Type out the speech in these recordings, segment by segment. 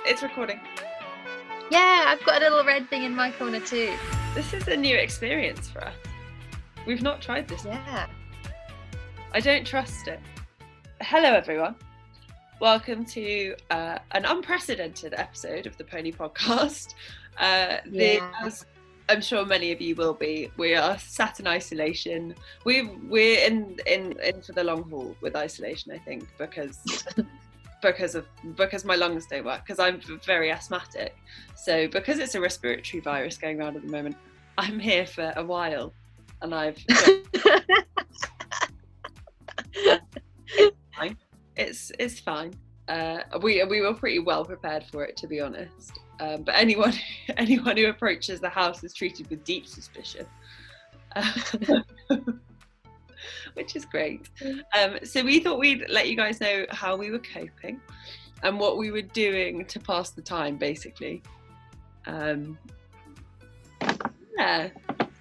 It's recording. Yeah, I've got a little red thing in my corner too. This is a new experience for us. We've not tried this. Yeah. I don't trust it. Hello, everyone. Welcome to an unprecedented episode of the Pony Podcast. As I'm sure many of you will be, we are sat in isolation. We're in for the long haul with isolation, I think, because my lungs don't work, because I'm very asthmatic. So because it's a respiratory virus going around at the moment, I'm here for a while, and it's fine. We were pretty well prepared for it, to be honest. But anyone who approaches the house is treated with deep suspicion, which is great. So we thought we'd let you guys know how we were coping and what we were doing to pass the time, basically. Yeah. I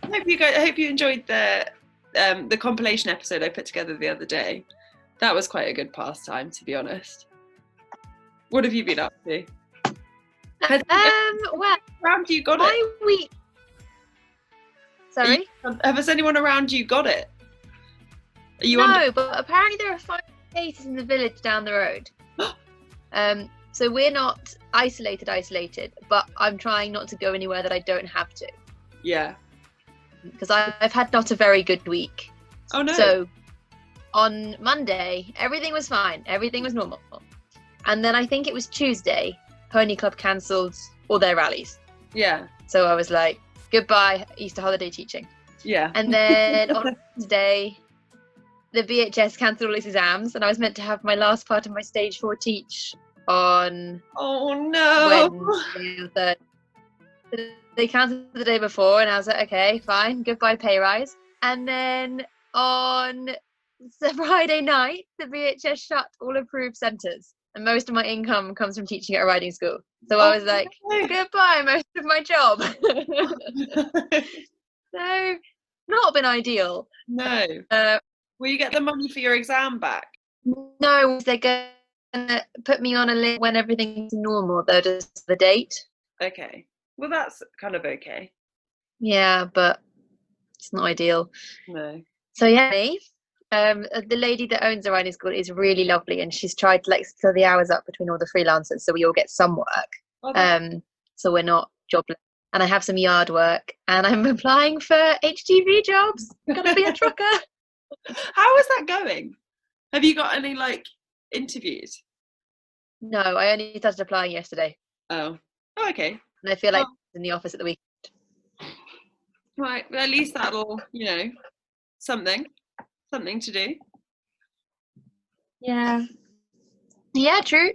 hope you enjoyed the compilation episode I put together the other day. That was quite a good pastime, to be honest. What have you been up to? Well, around you got it? Week. Sorry? Has anyone around you got it? But apparently there are 5 cases in the village down the road. So we're not isolated, but I'm trying not to go anywhere that I don't have to. Yeah. Because I've had not a very good week. Oh no. So on Monday, everything was fine. Everything was normal. And then I think it was Tuesday, Pony Club cancelled all their rallies. Yeah. So I was like, goodbye Easter holiday teaching. Yeah. And then on Wednesday, the BHS cancelled all its exams, and I was meant to have my last part of my stage 4 teach on Wednesday or Thursday. They cancelled the day before, and I was like, okay, fine, goodbye pay rise. And then on the Friday night, the BHS shut all approved centres, and most of my income comes from teaching at a riding school. So I was like, goodbye most of my job. So, not been ideal. No. Will you get the money for your exam back? No, they're going to put me on a list when everything's normal, though, just the date. Okay. Well, that's kind of okay. Yeah, but it's not ideal. No. So, yeah, the lady that owns the riding school is really lovely, and she's tried to fill the hours up between all the freelancers so we all get some work. So we're not jobless. And I have some yard work, and I'm applying for HGV jobs. I'm going to be a trucker. How is that going? Have you got any interviews? No, I only started applying yesterday. Oh, okay. And I feel like in the office at the weekend. Right, well, at least that'll, something to do. Yeah, true.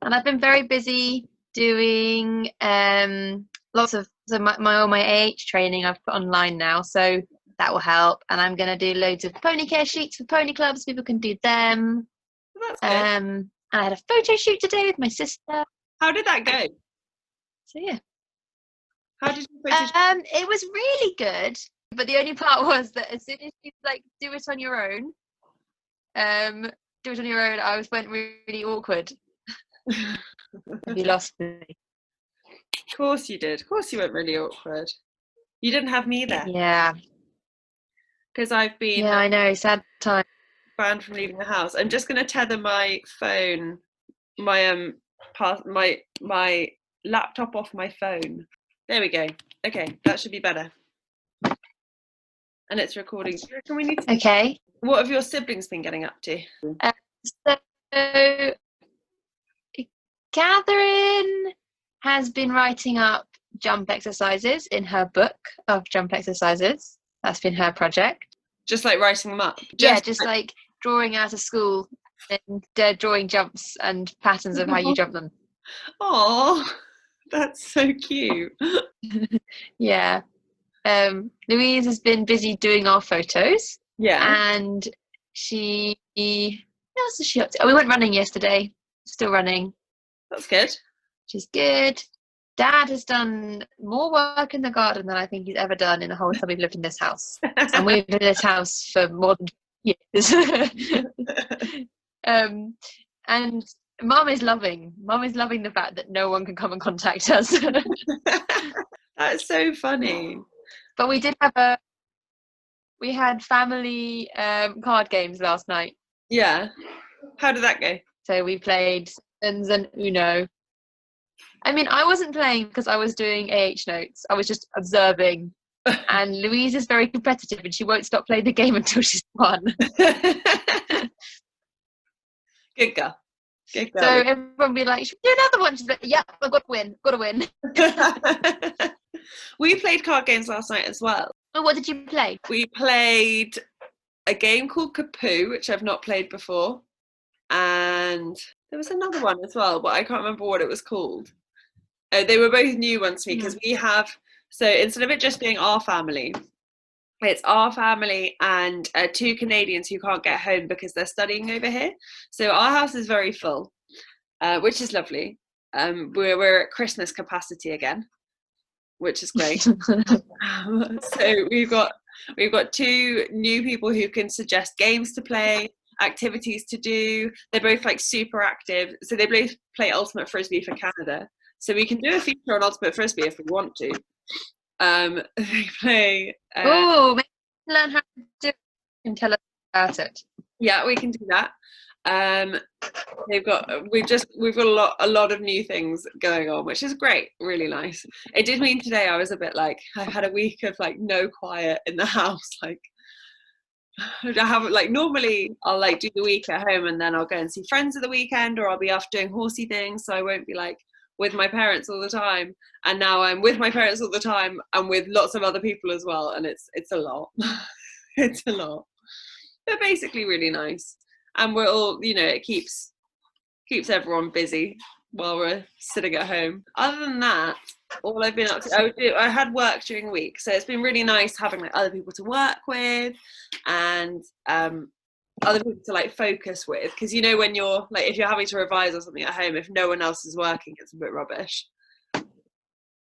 And I've been very busy doing lots of all my AH training I've put online now, so that will help. And I'm going to do loads of pony care sheets for pony clubs. People can do them. Well, that's good. And I had a photo shoot today with my sister. How did that go? So yeah. How did you photo shoot? It was really good, but the only part was that as soon as you do it on your own, I went really awkward. You lost me. Of course you did. Of course you went really awkward. You didn't have me there. Yeah. Because I've been. Yeah, I know. Sad time. Banned from leaving the house. I'm just going to tether my phone, my laptop off my phone. There we go. Okay, that should be better. And it's recording. Do you reckon we need to... Okay. What have your siblings been getting up to? So Catherine has been writing up jump exercises in her book of jump exercises. That's been her project. Just writing them up? Just drawing out of school and drawing jumps and patterns of how you jump them. Oh, that's so cute. Yeah. Louise has been busy doing our photos. Yeah. And what else is she up to? Oh, we went running yesterday. Still running. That's good. She's good. Dad has done more work in the garden than I think he's ever done in the whole time we've lived in this house. And we've been in this house for more than years. And Mum is loving the fact that no one can come and contact us. That's so funny. But we had family card games last night. Yeah. How did that go? So we played Sevens and Uno. I mean, I wasn't playing because I was doing AH notes. I was just observing. And Louise is very competitive and she won't stop playing the game until she's won. Good girl. So everyone will be like, should we do another one? She's like, yeah, I've got to win. We played card games last night as well. Oh, what did you play? We played a game called Kapoo, which I've not played before. And there was another one as well, but I can't remember what it was called. They were both new ones to me because we have, so instead of it just being our family, it's our family and 2 Canadians who can't get home because they're studying over here. So our house is very full, which is lovely. We're at Christmas capacity again, which is great. So we've got 2 new people who can suggest games to play, activities to do. They're both like super active. So they both play Ultimate Frisbee for Canada. So we can do a feature on Ultimate Frisbee if we want to. They play. Maybe learn how to do it and tell us about it. Yeah, we can do that. We've got a lot of new things going on, which is great, really nice. It did mean today I was a bit like, I had a week of like no quiet in the house. Like I haven't, like, normally I'll like do the week at home and then I'll go and see friends at the weekend, or I'll be off doing horsey things, so I won't be like with my parents all the time. And now I'm with my parents all the time and with lots of other people as well, and it's a lot. It's a lot. They're basically really nice, and we're all, it keeps everyone busy while we're sitting at home. Other than that, all I've been up to, I had work during the week, so it's been really nice having like other people to work with and other people to like focus with, because when you're like, if you're having to revise or something at home, if no one else is working, it's a bit rubbish.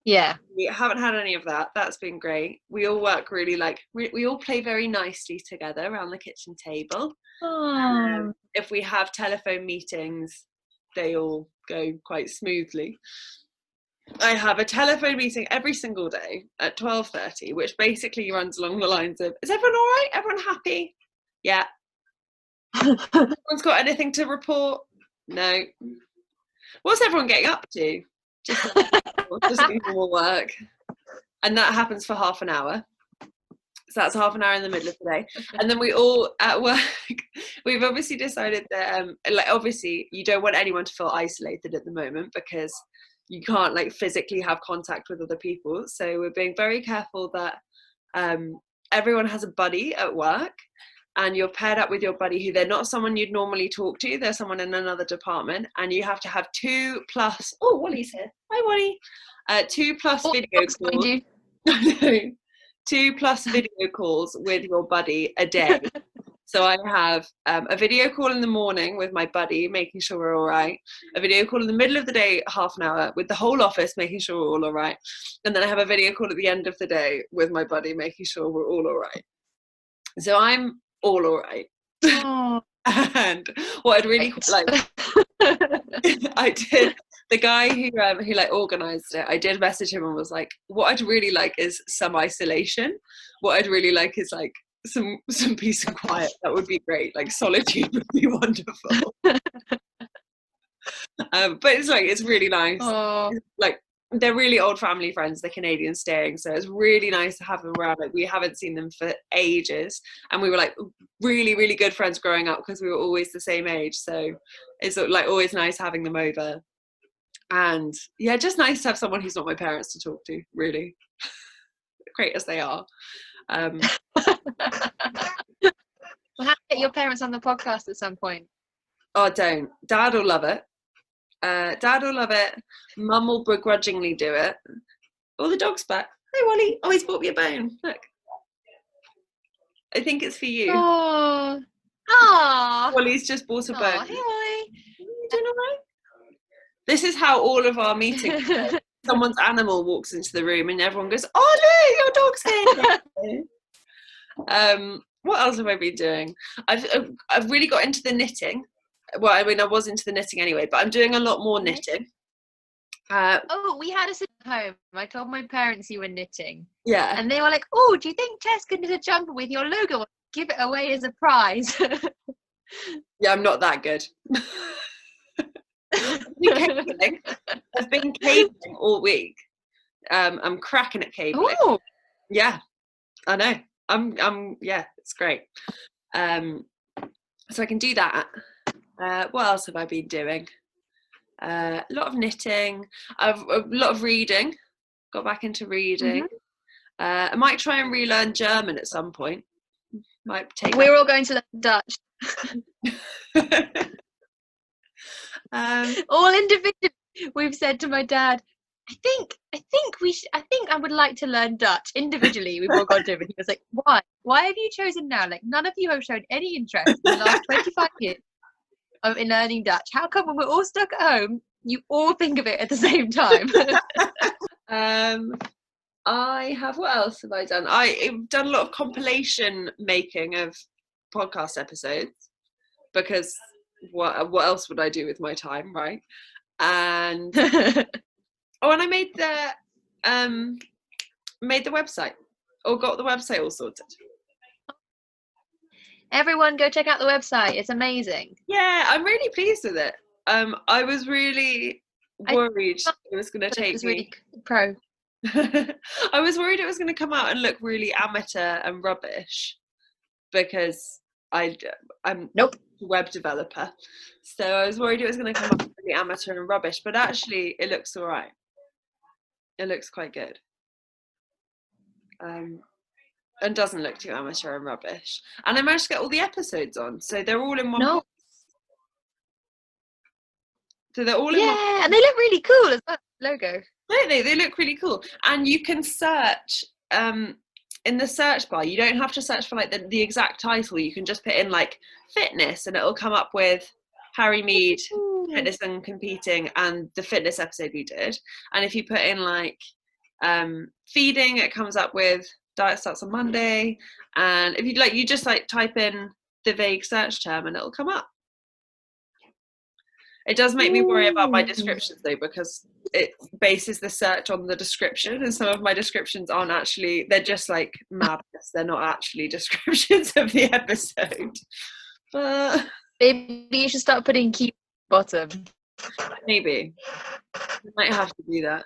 Yeah, we haven't had any of that. That's been great. We all work really we all play very nicely together around the kitchen table. If we have telephone meetings, they all go quite smoothly. I have a telephone meeting every single day at 12:30, which basically runs along the lines of, is everyone all right? Everyone happy? Yeah. Everyone's got anything to report? No. What's everyone getting up to? Just normal work. And that happens for half an hour. So that's half an hour in the middle of the day. And then we all at work, we've obviously decided that, obviously you don't want anyone to feel isolated at the moment, because you can't like physically have contact with other people. So we're being very careful that everyone has a buddy at work, and you're paired up with your buddy who they're not someone you'd normally talk to. They're someone in another department, and you have to have 2+. Oh, Wally's here. Hi, Wally. 2+ video calls. 2+ video calls with your buddy a day. So I have a video call in the morning with my buddy, making sure we're all right. A video call in the middle of the day, half an hour, with the whole office, making sure we're all right. And then I have a video call at the end of the day with my buddy, making sure we're all right. So I'm all right. And what I'd really like, I did. The guy who like organised it, I did message him and was like, what I'd really like is some isolation. What I'd really like is like some peace and quiet. That would be great. Like solitude would be wonderful. But it's really nice. Like they're really old family friends, the Canadians staying, so it's really nice to have them around. Like we haven't seen them for ages, and we were like really, really good friends growing up because we were always the same age. So it's like always nice having them over. And yeah, just nice to have someone who's not my parents to talk to, really. Great as they are. We'll have to get your parents on the podcast at some point. Oh, don't. Dad will love it. Dad will love it. Mum will begrudgingly do it. Oh, the dog's back. Hi, Wally. Oh, he's brought me a bone. Look. I think it's for you. Oh. Wally's just bought a bone. Hey, Wally. You doing all right? This is how all of our meetings go. Someone's animal walks into the room and everyone goes, oh, look, your dog's here. What else have I been doing? I've really got into the knitting. well, I mean, I was into the knitting anyway, but I'm doing a lot more knitting. We had us at home. I told my parents you were knitting. Yeah. And they were like, oh, do you think Tess could knit a jumper with your logo on? Give it away as a prize. Yeah, I'm not that good. I've been cabling all week. I'm cracking at cabling. Ooh. Yeah, I know. I'm yeah, it's great. So I can do that. What else have I been doing? A lot of knitting. A lot of reading. Got back into reading. I might try and relearn German at some point. Might take. We're all going to learn Dutch. All individually. We've said to my dad, I think I would like to learn Dutch individually. We've all gone to him and he was like, why? Why have you chosen now? Like, none of you have shown any interest in the last 25 years in learning Dutch. How come when we're all stuck at home, you all think of it at the same time? I have, what else have I done? I've done a lot of compilation making of podcast episodes because what else would I do with my time, right? And and I made the website, or got the website all sorted. Everyone go check out the website. It's amazing. Yeah, I'm really pleased with it. I was really worried it was going to take me. Really pro. I was worried it was going to come out and look really amateur and rubbish because I'm nope a web developer, so I was worried it was going to come out really amateur and rubbish. But actually, it looks all right. It looks quite good, and doesn't look too amateur and rubbish. And I managed to get all the episodes on, so they're all in one. No. So they're all in one. Yeah, and they look really cool as well. Logo. Don't they? They look really cool. And you can search in the search bar. You don't have to search for like the exact title. You can just put in like fitness and it'll come up with Harry Mead, fitness and competing, and the fitness episode we did. And if you put in like feeding, it comes up with diet starts on Monday. And if you just like type in the vague search term and it'll come up. It does make me worry about my descriptions though, because it bases the search on the description, and some of my descriptions aren't actually, they're just like madness. They're not actually descriptions of the episode. But maybe you should start putting key bottom. Maybe. I might have to do that.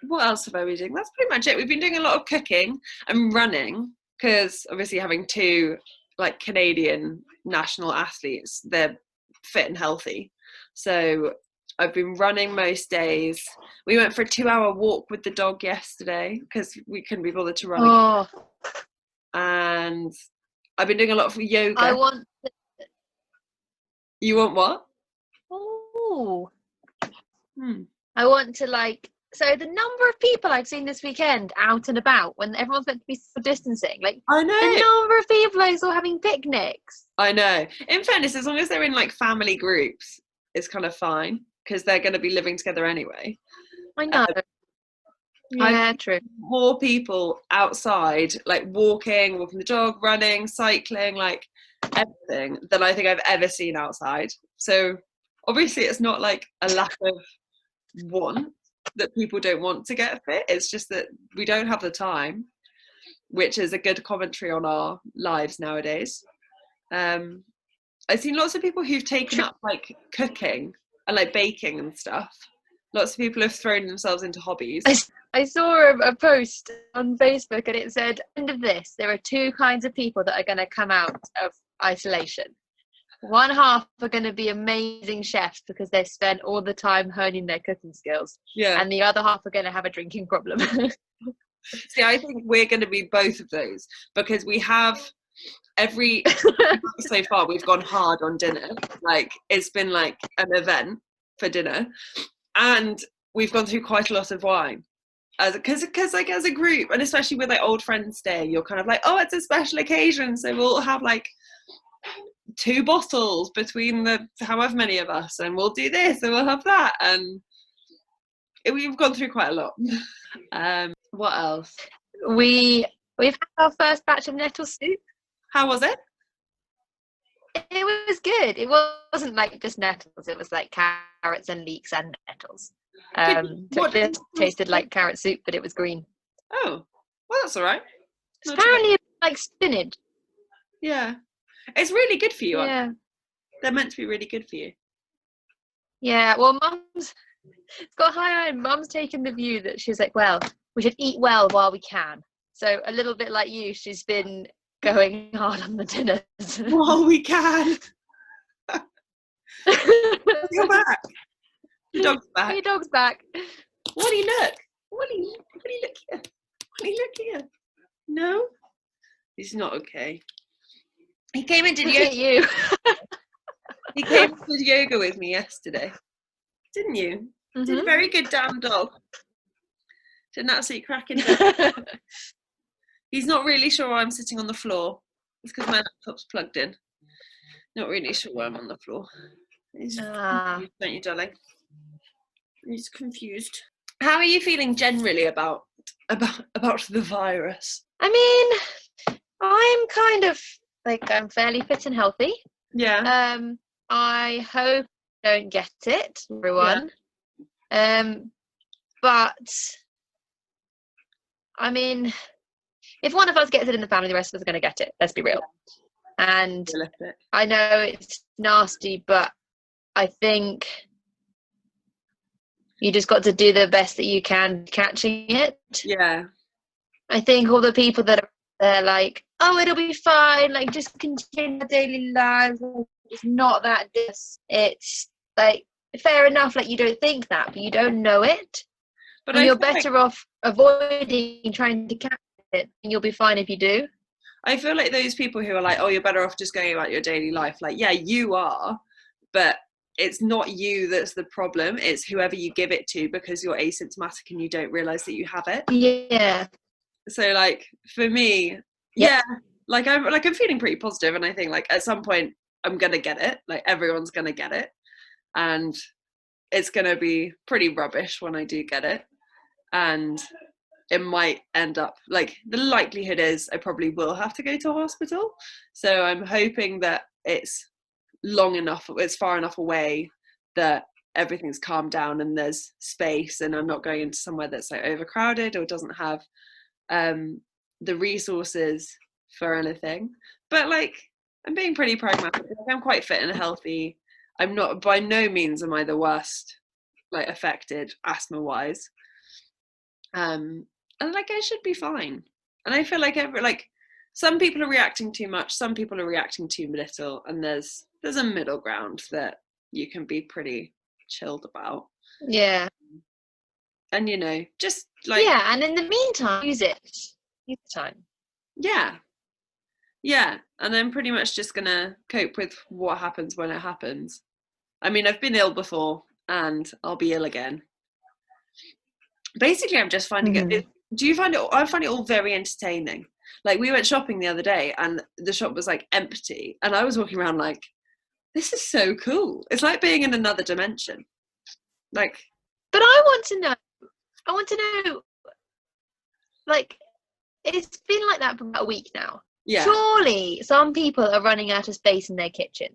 What else have I been doing? That's pretty much it. We've been doing a lot of cooking and running, because obviously having two like Canadian national athletes, they're fit and healthy. So I've been running most days. We went for a 2-hour walk with the dog yesterday because we couldn't be bothered to run. And I've been doing a lot of yoga. You want what? Oh. I want to like. So the number of people I've seen this weekend out and about when everyone's meant to be distancing, like I know the number of people I saw having picnics. I know. In fairness, as long as they're in like family groups, it's kind of fine because they're going to be living together anyway. I know. Yeah, true. More people outside, like walking the dog, running, cycling, like everything than I think I've ever seen outside. So obviously, it's not like a lack of want that people don't want to get fit. It's just that we don't have the time, which is a good commentary on our lives nowadays. I've seen lots of people who've taken up like cooking and like baking and stuff. Lots of people have thrown themselves into hobbies. I saw a post on Facebook and it said, end of this, there are two kinds of people that are going to come out of isolation. One half are going to be amazing chefs because they've spent all the time honing their cooking skills. Yeah. And the other half are going to have a drinking problem. See, I think we're going to be both of those because we have so far we've gone hard on dinner. Like it's been like an event for dinner, and we've gone through quite a lot of wine because like as a group, and especially with like old friends staying, you're kind of like, oh, it's a special occasion, so we'll have like 2 bottles between the however many of us, and we'll do this and we'll have that, and we've gone through quite a lot. What else? We've had our first batch of nettle soup. How was it? It was good. It wasn't like just nettles. It was like carrots and leeks and nettles. So it just tasted like carrot soup, but it was green. Oh, well, that's all right. It's apparently like spinach. Yeah, it's really good for you. Yeah, they're meant to be really good for you. Yeah, well, Mum's got high iron. Mum's taken the view that she's like, well, we should eat well while we can. So a little bit like you, she's been going hard on the dinners. While we can. You're back. Your dog's back. Your dog's back. What do you look? What do you look here? What do you look here? No? He's not okay. He came and did yoga. You. He came and did yoga with me yesterday. Didn't you? Mm-hmm. Did a very good damn dog. Did an absolute cracking dog. He's not really sure why I'm sitting on the floor. It's because my laptop's plugged in. Not really sure why I'm on the floor. He's confused, don't you, darling? He's confused. How are you feeling generally about the virus? I mean, I'm kind of like, I'm fairly fit and healthy. Yeah. I hope I don't get it, everyone. Yeah. But I mean, if one of us gets it in the family, the rest of us are going to get it. Let's be real. And I know it's nasty, but I think you just got to do the best that you can catching it. Yeah. I think all the people that are there like, oh, it'll be fine, like just continue our daily lives. It's not that. It's like, fair enough, like you don't think that, but you don't know it. But and you're better off avoiding trying to catch it, and you'll be fine if you do. I feel like those people who are like, oh, you're better off just going about your daily life. Like, yeah, you are, but it's not you that's the problem. It's whoever you give it to, because you're asymptomatic and you don't realize that you have it. Yeah. So like for me, yeah, like I'm feeling pretty positive, and I think like at some point I'm gonna get it. Like everyone's gonna get it, and it's gonna be pretty rubbish when I do get it, and it might end up like, the likelihood is I probably will have to go to a hospital. So I'm hoping that it's long enough, it's far enough away that everything's calmed down and there's space, and I'm not going into somewhere that's like overcrowded or doesn't have the resources for anything. But like, I'm being pretty pragmatic. I'm quite fit and healthy. I'm not, by no means am I the worst like affected asthma wise. And like I should be fine. And I feel like some people are reacting too much, some people are reacting too little, and there's a middle ground that you can be pretty chilled about. Yeah. And you know, just like, yeah, and in the meantime, use the time. Yeah, and I'm pretty much just gonna cope with what happens when it happens. I mean, I've been ill before and I'll be ill again. Basically, I'm just finding it. Do you find it? I find it all very entertaining. Like, we went shopping the other day and the shop was like empty, and I was walking around like, this is so cool. It's like being in another dimension. Like, but I want to know, like, it's been like that for about a week now. Yeah. Surely some people are running out of space in their kitchen.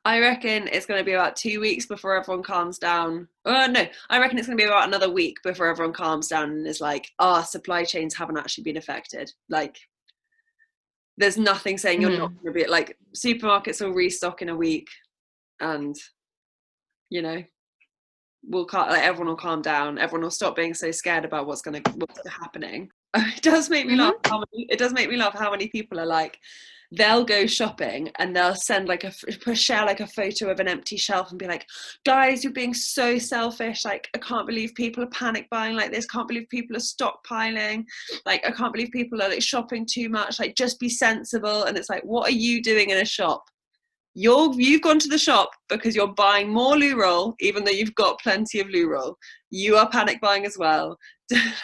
I reckon it's going to be about 2 weeks before everyone calms down. No, I reckon it's going to be about another week before everyone calms down and is like, supply chains haven't actually been affected. Like, there's nothing saying you're not going to be, like, supermarkets will restock in a week, and, you know, everyone will calm down. Everyone will stop being so scared about what's happening. It does make me laugh. It does make me laugh how many people are like, they'll go shopping and they'll send share like a photo of an empty shelf and be like, guys, you're being so selfish. Like, I can't believe people are panic buying like this. Can't believe people are stockpiling. Like, I can't believe people are like shopping too much. Like, just be sensible. And it's like, what are you doing in a shop? You've gone to the shop because you're buying more loo roll, even though you've got plenty of loo roll. You are panic buying as well.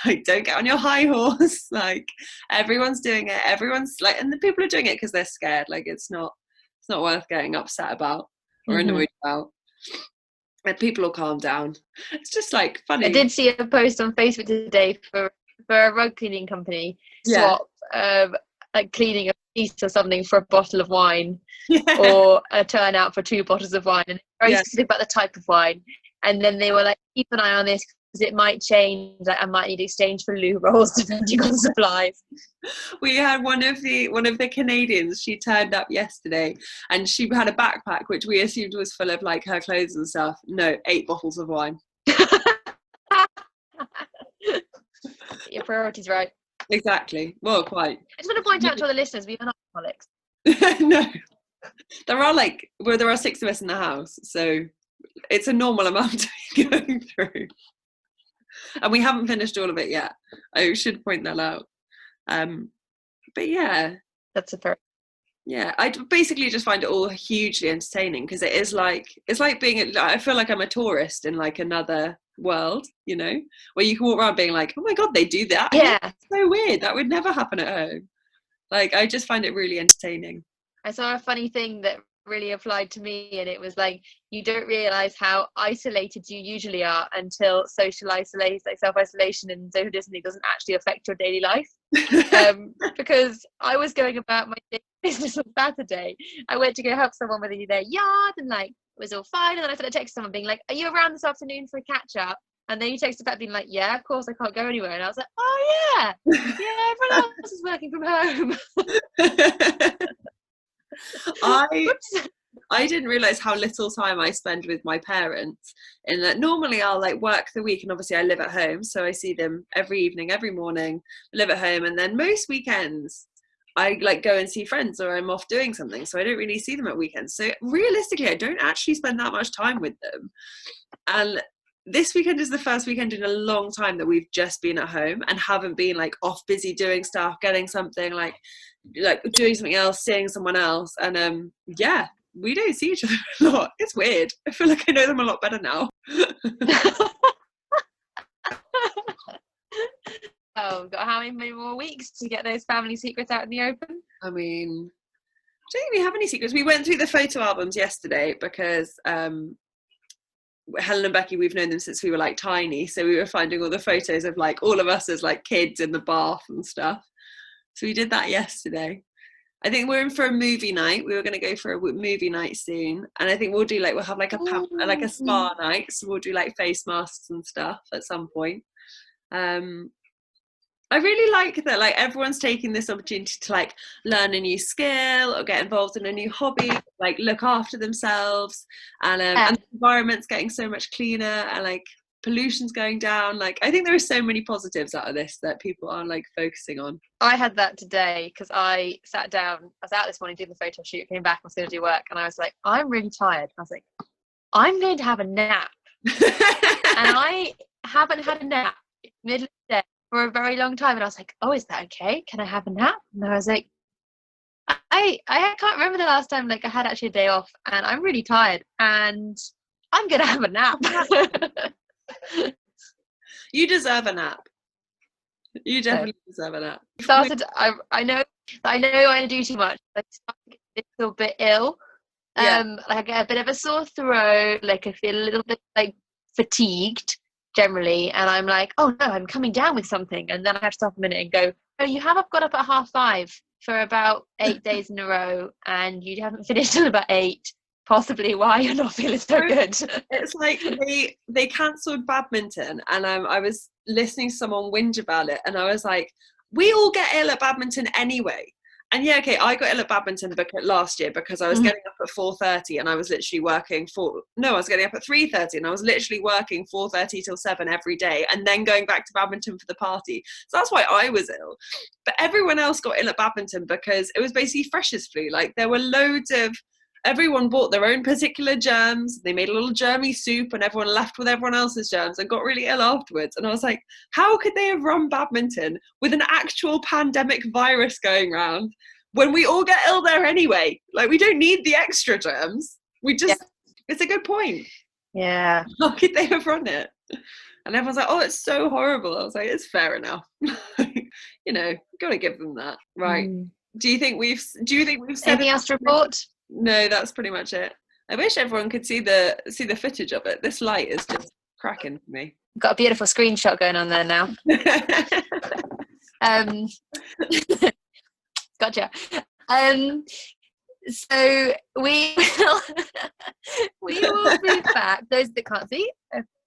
Like, don't get on your high horse. Like, everyone's doing it. Everyone's like, and the people are doing it because they're scared. Like, it's not worth getting upset about or annoyed about. And people will calm down. It's just like funny. I did see a post on Facebook today for a rug cleaning company swap like cleaning of or something for a bottle of wine, or a turnout for 2 bottles of wine, and very specific about the type of wine. And then they were like, keep an eye on this because it might change. Like, I might need exchange for loo rolls depending on supplies. We had one of the Canadians. She turned up yesterday, and she had a backpack which we assumed was full of like her clothes and stuff. No, 8 bottles of wine. Your priorities right. Exactly. Well, quite. I just want to point out to all the listeners, we are not alcoholics. No, there are 6 of us in the house, so it's a normal amount to be going through, and we haven't finished all of it yet. I should point that out. But yeah, that's a fair. Yeah, I basically just find it all hugely entertaining because it's like being. I feel like I'm a tourist in like another world, you know, where you can walk around being like, oh my god, they do that. Yeah, it's so weird. That would never happen at home. Like, I just find it really entertaining. I saw a funny thing that really applied to me, and it was like, you don't realize how isolated you usually are until social isolation, like self-isolation and social distancing, doesn't actually affect your daily life. Because I was going about my business on Saturday. I went to go help someone with their yard, and like, it was all fine, and then I sent a text to someone being like, are you around this afternoon for a catch up? And then you texted back being like, yeah, of course, I can't go anywhere. And I was like, oh yeah, everyone else is working from home. I didn't realize how little time I spend with my parents, in that normally I'll like work the week, and obviously I live at home, so I see them every evening, every morning, live at home, and then most weekends I like go and see friends, or I'm off doing something, so I don't really see them at weekends. So realistically, I don't actually spend that much time with them. And this weekend is the first weekend in a long time that we've just been at home and haven't been like off busy doing stuff, getting something, like doing something else, seeing someone else. And yeah, we don't see each other a lot. It's weird. I feel like I know them a lot better now. Oh, got how many more weeks to get those family secrets out in the open? I mean, I don't think we have any secrets. We went through the photo albums yesterday because Helen and Becky, we've known them since we were like tiny, so we were finding all the photos of like all of us as like kids in the bath and stuff. So we did that yesterday. I think we're in for a movie night. We were going to go for a movie night soon, and I think we'll have like a spa night. So we'll do like face masks and stuff at some point. I really like that, like, everyone's taking this opportunity to like learn a new skill or get involved in a new hobby, like look after themselves, and the environment's getting so much cleaner, and like pollution's going down. Like, I think there are so many positives out of this that people are like focusing on. I had that today because I sat down, I was out this morning doing the photo shoot, came back, I was going to do work, and I was like, I'm really tired. I was like, I'm going to have a nap. And I haven't had a nap middle of the day for a very long time, and I was like, oh, is that okay? Can I have a nap? And I was like, I can't remember the last time like I had actually a day off, and I'm really tired, and I'm gonna have a nap. You deserve a nap. You definitely deserve a nap. I know I do too much. I start to get a little bit ill. Like I get a bit of a sore throat, like I feel a little bit like fatigued generally, and I'm like, oh no, I'm coming down with something, and then I have to stop a minute and go, oh, you have got up at 5:30 for about 8 days in a row, and you haven't finished till about 8. Possibly why you're not feeling so good. It's like they cancelled badminton, and I was listening to someone whinge about it, and I was like, we all get ill at badminton anyway. And yeah, okay, I got ill at badminton last year because I was getting up at 4:30, and I was literally working I was getting up at 3:30, and I was literally working 4:30 till 7 every day, and then going back to badminton for the party. So that's why I was ill. But everyone else got ill at badminton because it was basically freshers' flu. Like, there were everyone bought their own particular germs. They made a little germy soup, and everyone left with everyone else's germs and got really ill afterwards. And I was like, how could they have run badminton with an actual pandemic virus going around when we all get ill there anyway? Like, we don't need the extra germs. It's a good point. Yeah. How could they have run it? And everyone's like, oh, it's so horrible. I was like, it's fair enough. Gotta give them that. Right. Do you think we've said anything else to report? No, that's pretty much it. I wish everyone could see the footage of it. This light is just cracking for me. Got a beautiful screenshot going on there now. Gotcha. So we will be back. Those that can't see,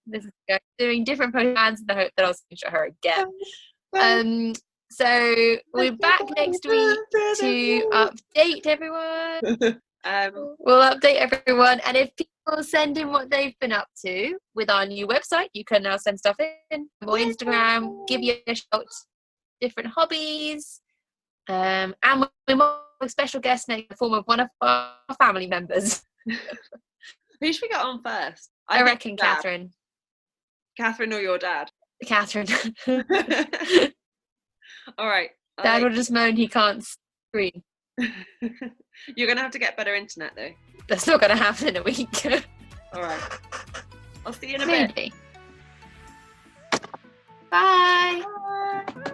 this is doing different pony hands in the hope that I'll show her again. So we're back next week to update everyone. We'll update everyone, and if people send in what they've been up to with our new website, you can now send stuff in on Instagram, give you a shout, different hobbies, and we might have a special guest in the form of one of our family members. Who should we get on first? I reckon Catherine. Catherine or your dad? Catherine. All right. Dad will just moan he can't screen. You're going to have to get better internet, though. That's not going to happen in a week. All right. I'll see you in a bit. Bye. Bye.